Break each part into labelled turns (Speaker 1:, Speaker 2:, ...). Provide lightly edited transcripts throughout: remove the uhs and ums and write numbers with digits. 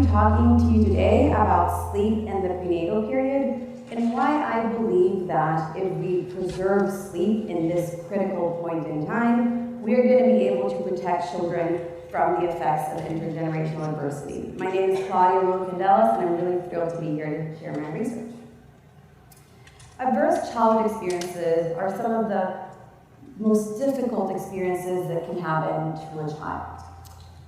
Speaker 1: be talking to you today about sleep in the prenatal period and why I believe that if we preserve sleep in this critical point in time, we're going to be able to protect children from the effects of intergenerational adversity. My name is Claudia Lugo Candelas, and I'm really thrilled to be here to share my research. Adverse childhood experiences are some of the most difficult experiences that can happen to a child.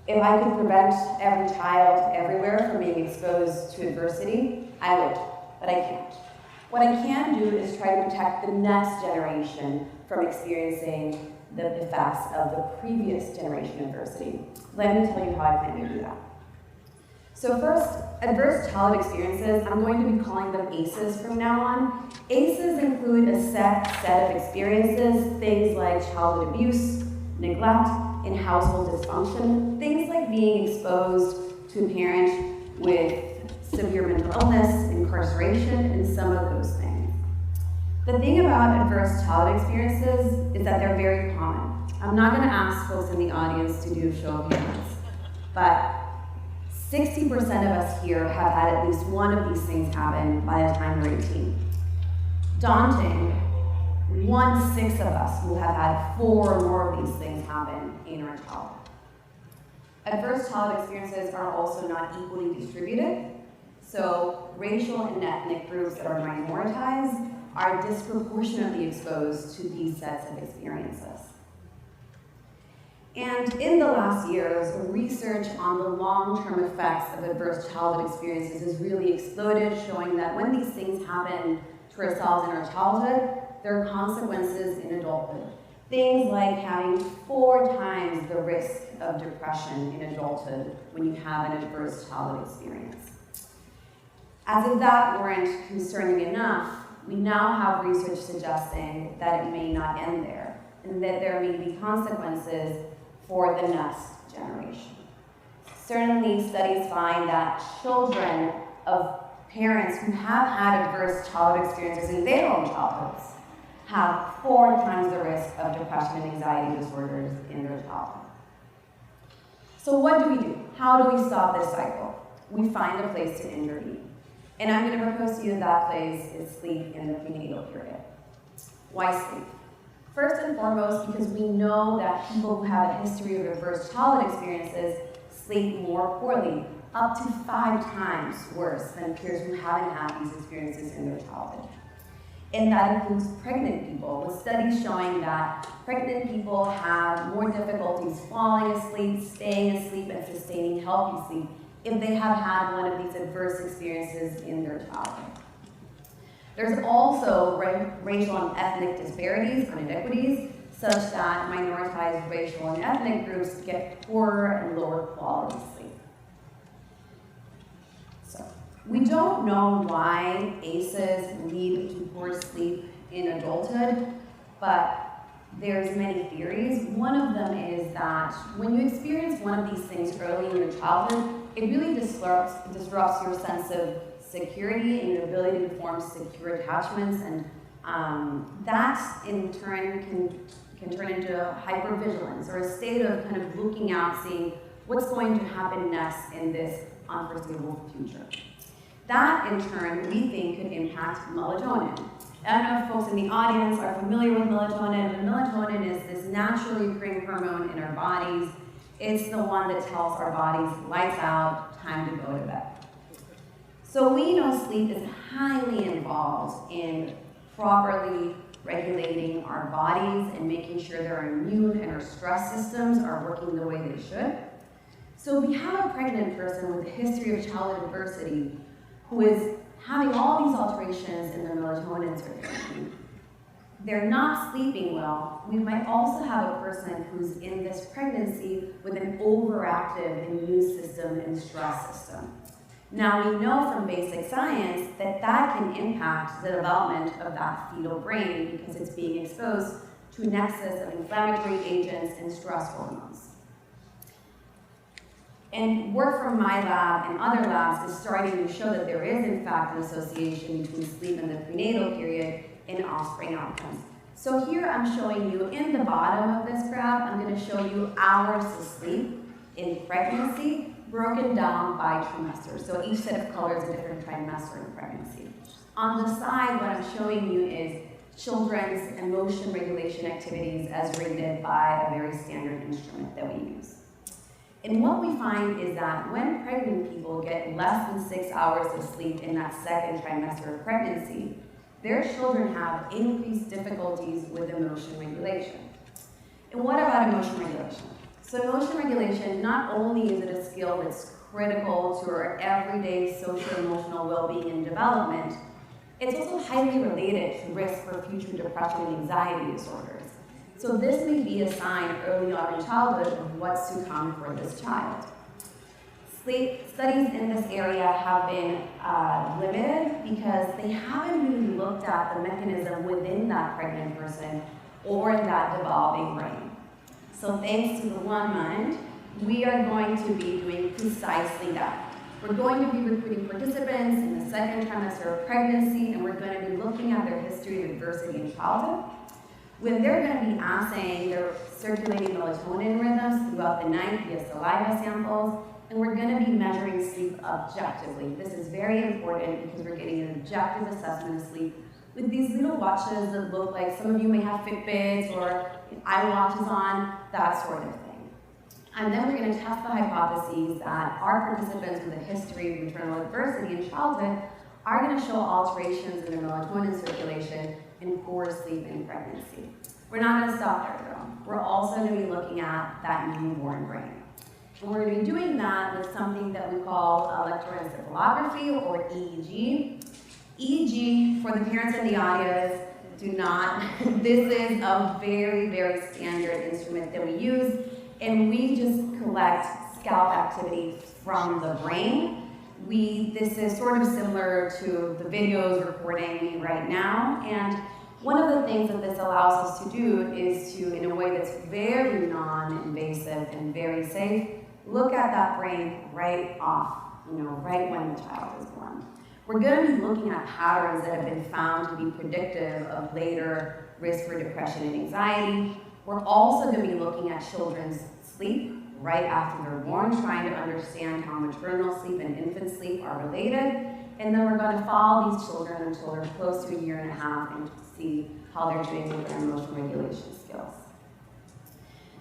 Speaker 1: If I could prevent every child everywhere from being exposed to adversity, I would, but I can't. What I can do is try to protect the next generation from experiencing the effects of the previous generation adversity. Let me tell you how I plan to do that. So first, adverse childhood experiences, I'm going to be calling them ACEs from now on. ACEs include a set of experiences, things like childhood abuse, neglect, and household dysfunction, things like being exposed to a parent with severe mental illness, incarceration, and some of those things. The thing about adverse childhood experiences is that they're very common. I'm not going to ask folks in the audience to do a show of hands, but 60% of us here have had at least one of these things happen by the time we're 18. Daunting, 1/6 of us will have had 4 or more of these things happen in our childhood. Adverse childhood experiences are also not equally distributed, so racial and ethnic groups that are minoritized are disproportionately exposed to these sets of experiences. And in the last years, research on the long-term effects of adverse childhood experiences has really exploded, showing that when these things happen to ourselves in our childhood, there are consequences in adulthood. Things like having 4 times the risk of depression in adulthood when you have an adverse childhood experience. As if that weren't concerning enough, we now have research suggesting that it may not end there, and that there may be consequences for the next generation. Certainly, studies find that children of parents who have had adverse childhood experiences in their own childhoods have 4 times the risk of depression and anxiety disorders in their childhood. So what do we do? How do we stop this cycle? We find a place to intervene. And I'm going to propose to you that place is sleep in the prenatal period. Why sleep? First and foremost, because we know that people who have a history of adverse childhood experiences sleep more poorly, up to 5 times worse than peers who haven't had these experiences in their childhood. And that includes pregnant people, with studies showing that pregnant people have more difficulties falling asleep, staying asleep, and sustaining healthy sleep if they have had one of these adverse experiences in their childhood. There's also racial and ethnic disparities and inequities, such that minoritized racial and ethnic groups get poorer and lower quality sleep. So, we don't know why ACEs lead to poor sleep in adulthood, but there's many theories. One of them is that when you experience one of these things early in your childhood, it really disrupts your sense of security and your ability to form secure attachments, and that in turn can turn into hypervigilance, or a state of kind of looking out, seeing what's going to happen next in this unforeseeable future. That in turn, we think, could impact melatonin. I don't know if folks in the audience are familiar with melatonin, but melatonin is this naturally occurring hormone in our bodies. It's the one that tells our bodies, lights out, time to go to bed. So we know sleep is highly involved in properly regulating our bodies and making sure that our immune and our stress systems are working the way they should. So we have a pregnant person with a history of childhood adversity who is having all these alterations in their melatonin circulation. They're not sleeping well. We might also have a person who's in this pregnancy with an overactive immune system and stress system. Now, we know from basic science that that can impact the development of that fetal brain because it's being exposed to a nexus of inflammatory agents and stress hormones. And work from my lab and other labs is starting to show that there is, in fact, an association between sleep in the prenatal period and offspring outcomes. So here I'm showing you, in the bottom of this graph, I'm going to show you hours of sleep in pregnancy broken down by trimester. So each set of colors is a different trimester in pregnancy. On the side, what I'm showing you is children's emotion regulation activities as rated by a very standard instrument that we use. And what we find is that when pregnant people get less than 6 hours of sleep in that second trimester of pregnancy, their children have increased difficulties with emotion regulation. And what about emotion regulation? So emotion regulation, not only is it a skill that's critical to our everyday social-emotional well-being and development, it's also highly related to risk for future depression and anxiety disorders. So this may be a sign early on in childhood of what's to come for this child. Sleep studies in this area have been limited because they haven't really looked at the mechanism within that pregnant person or in that developing brain. So thanks to the One Mind, we are going to be doing precisely that. We're going to be recruiting participants in the second trimester of pregnancy, and we're going to be looking at their history of adversity in childhood. When they're going to be assaying their circulating melatonin rhythms throughout the night via saliva samples, and we're going to be measuring sleep objectively. This is very important because we're getting an objective assessment of sleep with these little watches that look like, some of you may have Fitbits or iWatches on, that sort of thing. And then we're going to test the hypotheses that our participants with a history of maternal adversity in childhood are going to show alterations in their melatonin circulation and poor sleep in pregnancy. We're not going to stop there though. We're also going to be looking at that newborn brain. And we're going to be doing that with something that we call electroencephalography, or EEG. EEG, for the parents in the audience, do not, this is a very, very standard instrument that we use, and we just collect scalp activity from the brain. This is sort of similar to the videos recording right now, and one of the things that this allows us to do is to, in a way that's very non-invasive and very safe, look at that brain right off, right when the child is born. We're going to be looking at patterns that have been found to be predictive of later risk for depression and anxiety. We're also going to be looking at children's sleep right after they're born, trying to understand how maternal sleep and infant sleep are related. And then we're going to follow these children until they're close to 1.5 years and see how they're doing with their emotion regulation skills.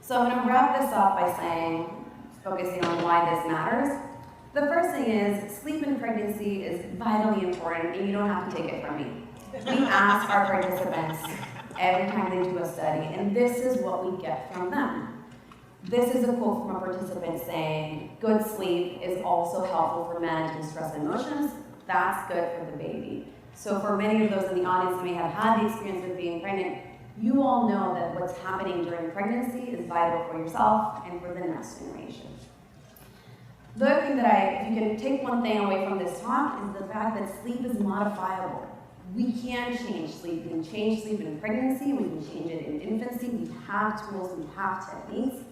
Speaker 1: So I'm going to wrap this up by focusing on why this matters. The first thing is, sleep in pregnancy is vitally important, and you don't have to take it from me. We ask our participants every time they do a study, and this is what we get from them. This is a quote from a participant saying, good sleep is also helpful for managing stress and emotions. That's good for the baby. So for many of those in the audience who may have had the experience of being pregnant, you all know that what's happening during pregnancy is vital for yourself and for the next generation. The other thing if you can take one thing away from this talk, is the fact that sleep is modifiable. We can change sleep. We can change sleep in pregnancy. We can change it in infancy. We have tools. We have techniques.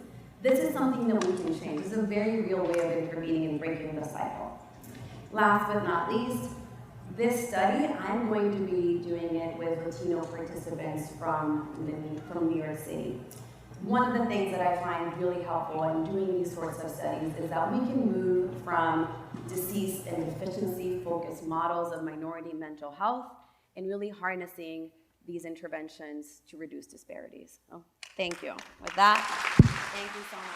Speaker 1: This is something that we can change. This is a very real way of intervening and breaking the cycle. Last but not least, this study, I'm going to be doing it with Latino participants from New York City. One of the things that I find really helpful in doing these sorts of studies is that we can move from disease and deficiency-focused models of minority mental health and really harnessing these interventions to reduce disparities. So, thank you. With that, thank you so much.